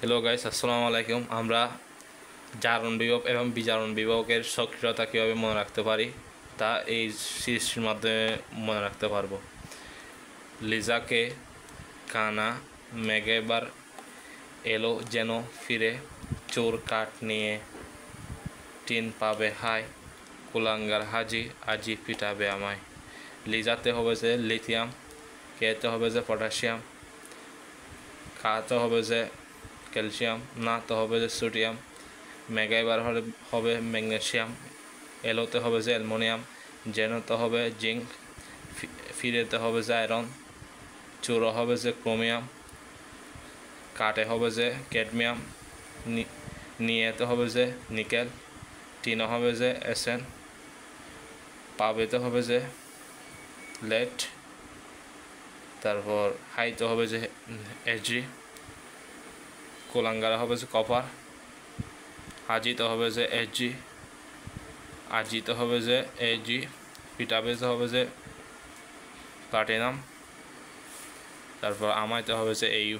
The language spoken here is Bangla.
হ্যালো গাইস, আসসালামু আলাইকুম। আমরা জারণ বিভব এবং বিজারণ বিভবের সক্রিয়তা কীভাবে মনে রাখতে পারি তা এই সিরিজটির মাধ্যমে মনে রাখতে পারবো। লিজাকে কানা মেঘে এবার এলো যেন ফিরে, চোর কাঠ নিয়ে টিন পাবে হাই, কুলাঙ্গার হাজি আজি পিটাবে আমায়। লিজাতে হবে যে লিথিয়াম, কেতে হবে যে পটাশিয়াম, খাতে হবে যে ক্যালসিয়াম, নাতে হবে যে সোডিয়াম, মেগাইবার হবে ম্যাগনেসিয়াম, এলোতে হবে যে অ্যালুমিনিয়াম, জেনোতে হবে জিঙ্ক, ফিরেতে হবে যে আয়রন, চোরে হবে যে ক্রোমিয়াম, কাঠে হবে যে ক্যাডমিয়াম, নিয়েতে হবে যে নিকেল, টিনে হবে যে এসেন, পাবেতে হবে যে লেড, তারপর হাইতে হবে যে এজি, কোলাঙ্গারে হবে যে কপার, হাজিতে হবে যে এজি, আজিতে হবে যে এজি, পিটাবেতে হবে যে প্লাটিনাম, তারপর আমাইতে হবে যে এইউ।